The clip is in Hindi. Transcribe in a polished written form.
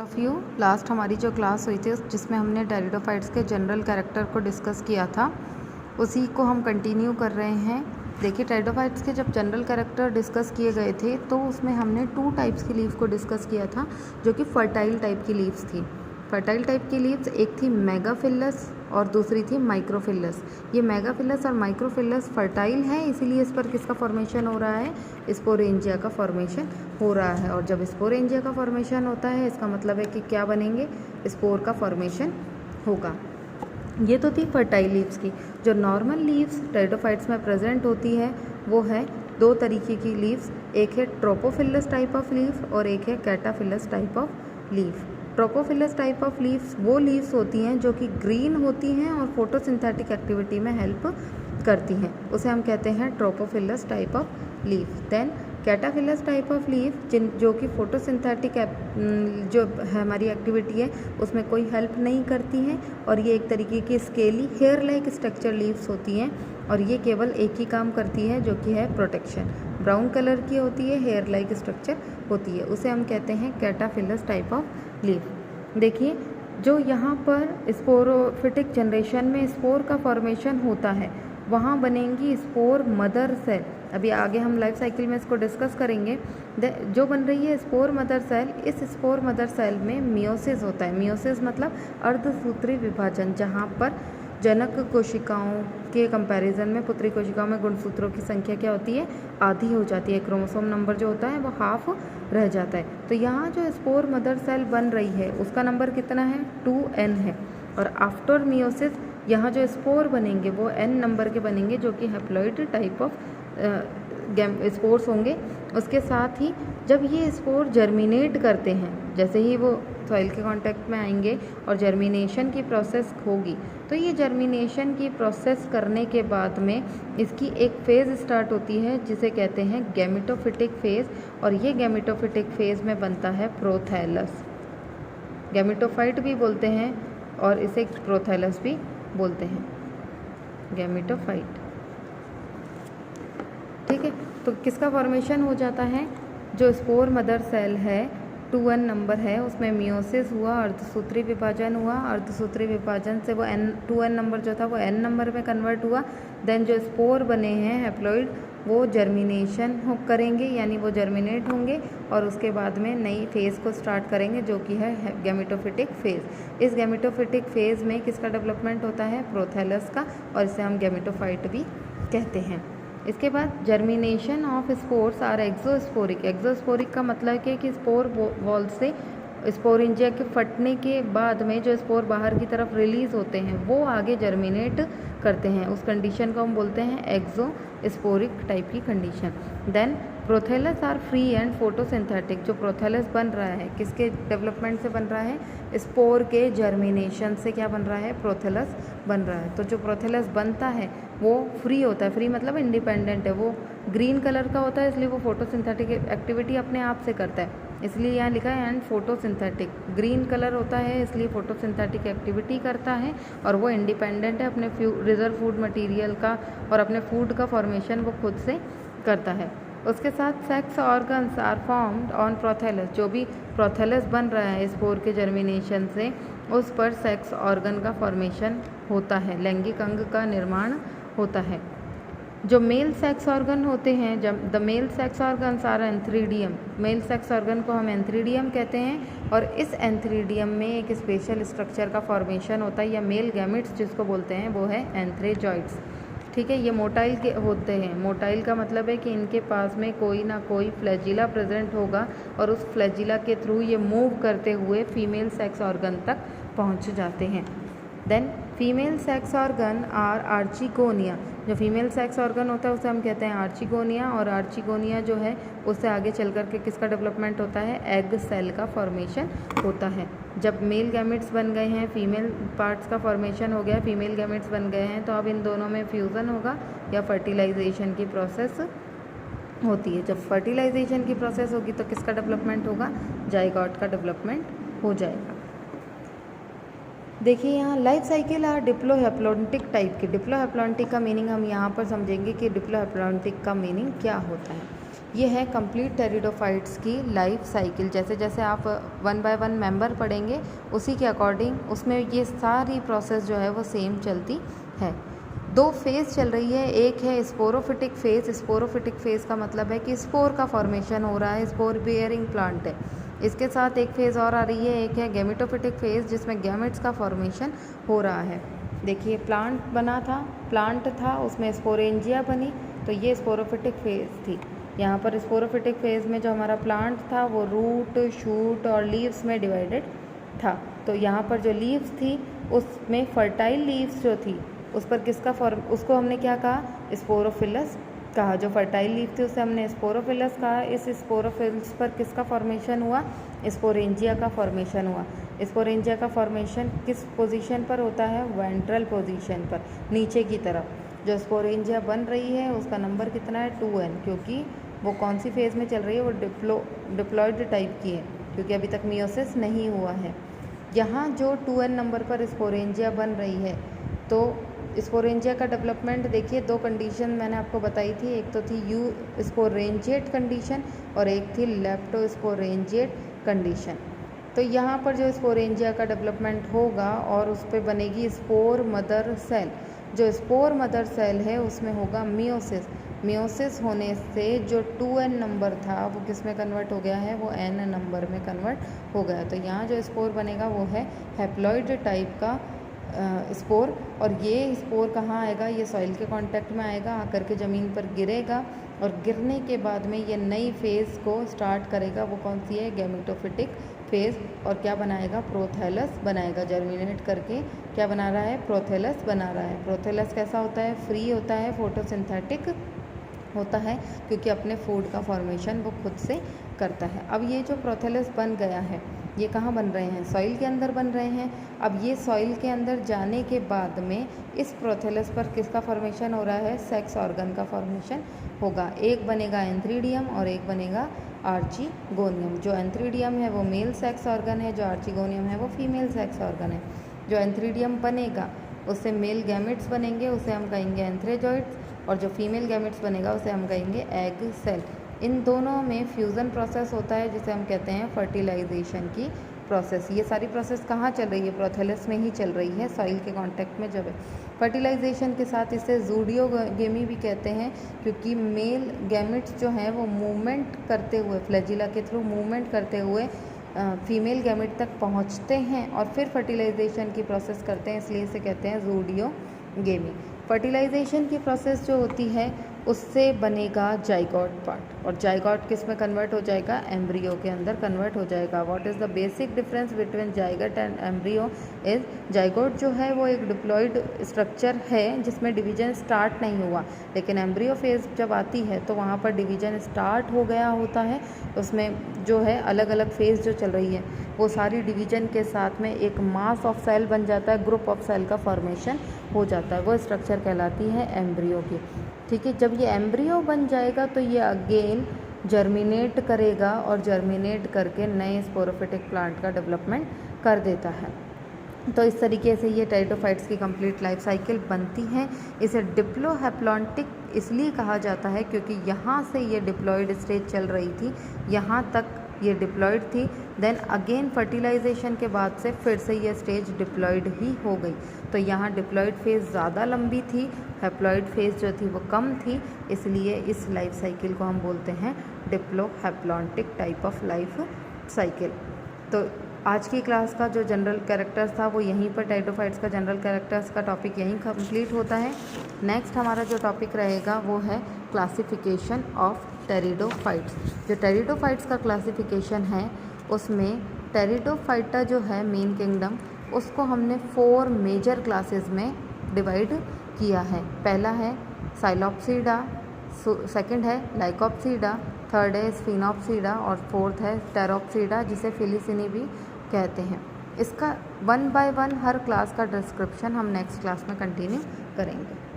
ऑफ यू लास्ट हमारी जो क्लास हुई थी जिसमें हमने टेरिडोफाइट्स के जनरल कैरेक्टर को डिस्कस किया था, उसी को हम कंटिन्यू कर रहे हैं। देखिए, टेरिडोफाइट्स के जब जनरल कैरेक्टर डिस्कस किए गए थे तो उसमें हमने 2 टाइप्स की लीव्स को डिस्कस किया था, जो कि फर्टाइल टाइप की लीव्स थी। फर्टाइल टाइप की लीव्स एक थी मेगाफिलस और दूसरी थी माइक्रोफिलस। ये मेगाफिलस और माइक्रोफिलस फर्टाइल है, इसीलिए इस पर किसका फॉर्मेशन हो रहा है? स्पोरेंजिया का फॉर्मेशन हो रहा है। और जब स्पोरेंजिया का फॉर्मेशन होता है, इसका मतलब है कि क्या बनेंगे? स्पोर का फॉर्मेशन होगा। ये तो थी फर्टाइल लीव्स की। जो नॉर्मल लीव्स टेरिडोफाइट्स में प्रेजेंट होती है वो है 2 तरीके की लीव्स। एक है ट्रोपोफिलस टाइप ऑफ लीफ और एक है cataphyllous type of leaf. Tropophyllous type of leaves वो लीव्स होती हैं जो कि ग्रीन होती हैं और फोटोसिंथेटिक एक्टिविटी में हेल्प करती हैं, उसे हम कहते हैं tropophyllous type of leaf. Then cataphyllous type of leaf जो कि फोटोसिंथेटिक जो हमारी एक्टिविटी है उसमें कोई हेल्प नहीं करती हैं, और ये एक तरीके की scaly hair like structure leaves होती हैं, और ये केवल एक ही काम करती है जो कि है प्रोटेक्शन। ब्राउन कलर की होती है, हेयर लाइक स्ट्रक्चर होती है, उसे हम कहते हैं कैटाफिलस टाइप ऑफ लीफ। देखिए, जो यहाँ पर स्पोरोफिटिक जनरेशन में स्पोर का फॉर्मेशन होता है वहाँ बनेंगी स्पोर मदर सेल। अभी आगे हम लाइफ साइकिल में इसको डिस्कस करेंगे। जो बन रही है स्पोर मदर सेल, इस स्पोर मदर सेल में मियोसिस होता है। मियोसिस मतलब अर्धसूत्री विभाजन, जहाँ पर जनक कोशिकाओं के कंपैरिजन में पुत्री कोशिकाओं में गुणसूत्रों की संख्या क्या होती है? आधी हो जाती है। क्रोमोसोम नंबर जो होता है वो हाफ रह जाता है। तो यहाँ जो स्पोर मदर सेल बन रही है उसका नंबर कितना है? 2n है। और आफ्टर मियोसिस यहाँ जो स्पोर बनेंगे वो n नंबर के बनेंगे, जो कि हैप्लॉइड टाइप ऑफ स्पोर्स होंगे। उसके साथ ही जब ये स्पोर जर्मिनेट करते हैं, जैसे ही वो सॉइल के कांटेक्ट में आएंगे और जर्मिनेशन की प्रोसेस होगी, तो ये जर्मिनेशन की प्रोसेस करने के बाद में इसकी एक फेज़ स्टार्ट होती है जिसे कहते हैं गैमेटोफिटिक फेज़, और ये गैमेटोफिटिक फेज़ में बनता है प्रोथैलस। गैमेटोफाइट भी बोलते हैं और इसे प्रोथैलस भी बोलते हैं, गैमेटोफाइट। ठीक है, तो किसका फॉर्मेशन हो जाता है? जो स्पोर मदर सेल है 2n नंबर है, उसमें मियोसिस हुआ, अर्धसूत्री विभाजन हुआ, अर्धसूत्री विभाजन से वो 2n नंबर जो था वो n नंबर में कन्वर्ट हुआ। देन जो स्पोर बने हैं हैप्लॉइड वो जर्मिनेशन करेंगे, यानी वो जर्मिनेट होंगे और उसके बाद में नई फेज़ को स्टार्ट करेंगे जो कि है गैमेटोफिटिक फेज़। इस गैमेटोफिटिक फेज़ में किसका डेवलपमेंट होता है? प्रोथैलस का, और इसे हम गैमेटोफाइट भी कहते हैं। इसके बाद germination of spores are exosporic. Exosporic का मतलब है कि स्पोर वॉल से स्पोरेंजिया के फटने के बाद में जो स्पोर बाहर की तरफ रिलीज होते हैं वो आगे जर्मिनेट करते हैं, उस कंडीशन को हम बोलते हैं एक्जोस्पोरिक टाइप की condition. Then prothallus are free and photosynthetic. जो प्रोथैलस बन रहा है किसके डेवलपमेंट से बन रहा है? स्पोर के जर्मिनेशन से क्या बन रहा है? प्रोथैलस बन रहा है। तो जो प्रोथैलस बनता है वो फ्री होता है, फ्री मतलब इंडिपेंडेंट है, वो ग्रीन कलर का होता है, इसलिए वो फोटोसिंथेटिक एक्टिविटी अपने आप से करता है, इसलिए यहाँ लिखा है एंड फोटोसिंथेटिक। ग्रीन कलर होता है इसलिए फोटोसिंथेटिक एक्टिविटी करता है, और वो इंडिपेंडेंट है अपने रिजर्व फूड मटेरियल का, और अपने फूड का फॉर्मेशन वो खुद से करता है। उसके साथ sex organs are formed on prothallus. जो भी प्रोथैलस बन रहा है स्पोर के जर्मिनेशन से, उस पर सेक्स ऑर्गन का फॉर्मेशन होता है, लैंगिक अंग का निर्माण होता है। जो मेल सेक्स ऑर्गन होते हैं, जब the male sex organs are antheridium. Male sex organ को हम एंथ्रीडियम कहते हैं, और इस एंथ्रीडियम में एक स्पेशल स्ट्रक्चर का फॉर्मेशन होता है, या मेल गैमेट्स जिसको बोलते हैं वो है एंथ्रेजॉइड्स। ठीक है, ये मोटाइल के होते हैं। मोटाइल का मतलब है कि इनके पास में कोई ना कोई फ्लैजिला प्रेजेंट होगा, और उस फ्लैजिला के थ्रू ये मूव करते हुए फीमेल सेक्स ऑर्गन तक पहुंच जाते हैं। Then female sex organ are archegonia. जो फीमेल सेक्स ऑर्गन होता है उसे हम कहते हैं आर्चिगोनिया, और आर्चिगोनिया जो है उससे आगे चल कर के किसका डेवलपमेंट होता है? एग सेल का फॉर्मेशन होता है। जब मेल गैमेट्स बन गए हैं, फीमेल पार्ट्स का फॉर्मेशन हो गया, फीमेल गैमेट्स बन गए हैं, तो अब इन दोनों में फ्यूज़न होगा या फर्टिलाइजेशन की प्रोसेस होती है। जब फर्टिलाइजेशन की प्रोसेस होगी तो किसका डेवलपमेंट होगा? जाइगोट का डेवलपमेंट हो जाएगा। देखिए, यहाँ लाइफ साइकिल और डिप्लोहैप्लॉन्टिक टाइप की। डिप्लोहैप्लॉन्टिक का मीनिंग हम यहाँ पर समझेंगे कि डिप्लोहैप्लॉन्टिक का मीनिंग क्या होता है। ये है कंप्लीट टेरिडोफाइट्स की लाइफ साइकिल। जैसे जैसे आप 1 बाय 1 मेंबर पढ़ेंगे उसी के अकॉर्डिंग उसमें ये सारी प्रोसेस जो है वो सेम चलती है। 2 फेज़ चल रही है, एक है स्पोरोफिटिक फेज़। स्पोरोफिटिक फेज़ का मतलब है कि स्पोर का फॉर्मेशन हो रहा है, स्पोर बियरिंग प्लांट है। इसके साथ एक फेज़ और आ रही है, एक है गैमेटोफिटिक फेज़ जिसमें गैमेट्स का फॉर्मेशन हो रहा है। देखिए प्लांट बना था, प्लांट था, उसमें स्पोरेंजिया बनी, तो ये स्पोरोफिटिक फेज़ थी। यहाँ पर स्पोरोफिटिक फेज़ में जो हमारा प्लांट था वो रूट, शूट और लीव्स में डिवाइडेड था। तो यहाँ पर जो लीव्स थी उसमें फर्टाइल लीव्स जो थी उस पर किसका फॉर्म, उसको हमने क्या कहा, स्पोरोफिलस कहा। जो फर्टाइल लीफ थी उसे हमने स्पोरोफिलस कहा। इस स्पोरोफिलस पर किसका फॉर्मेशन हुआ, स्पोरेंजिया का फॉर्मेशन हुआ। स्पोरेंजिया का फॉर्मेशन किस पोजीशन पर होता है, वेंट्रल पोजीशन पर, नीचे की तरफ। जो स्पोरेंजिया बन रही है उसका नंबर कितना है, 2n, क्योंकि वो कौन सी फेज़ में चल रही है, वो डिप्लॉयड टाइप की है, क्योंकि अभी तक मियोसिस नहीं हुआ है। यहाँ जो 2n नंबर पर स्पोरेंजिया बन रही है, तो स्पोरेंजिया का डेवलपमेंट देखिए, 2 कंडीशन मैंने आपको बताई थी, एक तो थी यू स्पोरेंजिएट कंडीशन और एक थी लेप्टोस्पोरेंजिएट कंडीशन। तो यहाँ पर जो स्पोरेंजिया का डेवलपमेंट होगा और उस पर बनेगी स्पोर मदर सेल। जो स्पोर मदर सेल है उसमें होगा मियोसिस। मियोसिस होने से जो 2n नंबर था वो किस में कन्वर्ट हो गया है, वो n नंबर में कन्वर्ट हो गया। तो यहाँ जो स्पोर बनेगा वो है हैप्लॉइड टाइप का स्पोर। और ये स्पोर कहाँ आएगा, ये सॉइल के कांटेक्ट में आएगा, आकर के ज़मीन पर गिरेगा और गिरने के बाद में ये नई फेज़ को स्टार्ट करेगा। वो कौन सी है, गैमेटोफिटिक फेज़। और क्या बनाएगा, प्रोथैलस बनाएगा। जर्मिनेट करके क्या बना रहा है, प्रोथैलस बना रहा है। प्रोथैलस कैसा होता है, फ्री होता है, फोटोसिंथेटिक होता है, क्योंकि अपने फूड का फॉर्मेशन वो खुद से करता है। अब ये जो प्रोथैलस बन गया है ये कहाँ बन रहे हैं, सॉइल के अंदर बन रहे हैं। अब ये सॉइल के अंदर जाने के बाद में इस प्रोथैलस पर किसका फॉर्मेशन हो रहा है, सेक्स ऑर्गन का फॉर्मेशन होगा। एक बनेगा एंथ्रीडियम और एक बनेगा आर्चिगोनियम। जो एंथ्रीडियम है वो मेल सेक्स ऑर्गन है, जो आर्चिगोनियम है वो फीमेल सेक्स ऑर्गन है। जो एंथ्रीडियम बनेगा उससे मेल गैमेट्स बनेंगे, उसे हम कहेंगे एंथ्रेजॉइड्स, और जो फीमेल गैमेट्स बनेगा उसे हम कहेंगे एग सेल। इन दोनों में फ्यूज़न प्रोसेस होता है जिसे हम कहते हैं फर्टिलाइजेशन की प्रोसेस। ये सारी प्रोसेस कहाँ चल रही है, प्रोथैलस में ही चल रही है, सॉइल के कांटेक्ट में जब है। फर्टिलाइजेशन के साथ इसे ज़ूडियोगेमी भी कहते हैं, क्योंकि मेल गैमेट्स जो हैं वो मूवमेंट करते हुए, फ्लैजिला के थ्रू मूवमेंट करते हुए फीमेल गैमेट तक पहुंचते हैं और फिर फर्टिलाइजेशन की प्रोसेस करते हैं, इसलिए इसे कहते हैं ज़ूडियोगेमी। फर्टिलाइजेशन की प्रोसेस जो होती है उससे बनेगा जाइगोट पार्ट, और जाइगोट किस में कन्वर्ट हो जाएगा, एम्ब्रियो के अंदर कन्वर्ट हो जाएगा। What is the basic difference between zygote and embryo is, zygote जो है वो एक डिप्लॉयड स्ट्रक्चर है जिसमें डिवीजन स्टार्ट नहीं हुआ, लेकिन एम्ब्रियो फेज जब आती है तो वहाँ पर डिवीजन स्टार्ट हो गया होता है। उसमें जो है अलग अलग फेज जो चल रही है वो सारी डिवीजन के साथ में एक मास ऑफ सेल बन जाता है, ग्रुप ऑफ सेल का फॉर्मेशन हो जाता है, वो स्ट्रक्चर कहलाती है एम्ब्रियो की। ठीक है, जब ये एम्ब्रियो बन जाएगा तो ये अगेन जर्मिनेट करेगा और जर्मिनेट करके नए स्पोरोफिटिक प्लांट का डेवलपमेंट कर देता है। तो इस तरीके से ये टेरिडोफाइट्स की कंप्लीट लाइफ साइकिल बनती है। इसे डिप्लोहैप्लॉन्टिक इसलिए कहा जाता है क्योंकि यहाँ से ये डिप्लॉयड स्टेज चल रही थी, यहाँ तक ये डिप्लॉयड थी, देन अगेन फर्टिलाइजेशन के बाद से फिर से ये स्टेज डिप्लॉयड ही हो गई। तो यहाँ डिप्लॉयड फेज़ ज़्यादा लंबी थी, हैप्लॉयड फेज़ जो थी वो कम थी, इसलिए इस लाइफ साइकिल को हम बोलते हैं डिप्लोहैप्लॉन्टिक टाइप ऑफ लाइफ साइकिल। तो आज की क्लास का जो जनरल कैरेक्टर्स था वो यहीं पर, टेरिडोफाइट्स का जनरल कैरेक्टर्स का टॉपिक यहीं कंप्लीट होता है। नेक्स्ट हमारा जो टॉपिक रहेगा वो है क्लासिफिकेशन ऑफ टेरिडोफाइट्स। जो टेरिडोफाइट्स का क्लासिफिकेशन है उसमें टेरिडोफाइटा जो है मेन किंगडम, उसको हमने 4 मेजर क्लासेस में डिवाइड किया है। पहला है साइलोप्सीडा, सेकंड है लाइकोप्सीडा, थर्ड है स्फिनोप्सीडा और फोर्थ है टेरोप्सीडा, जिसे फिलिसिनी भी कहते हैं। इसका 1 बाय 1 हर क्लास का डिस्क्रिप्शन हम नेक्स्ट क्लास में कंटिन्यू करेंगे।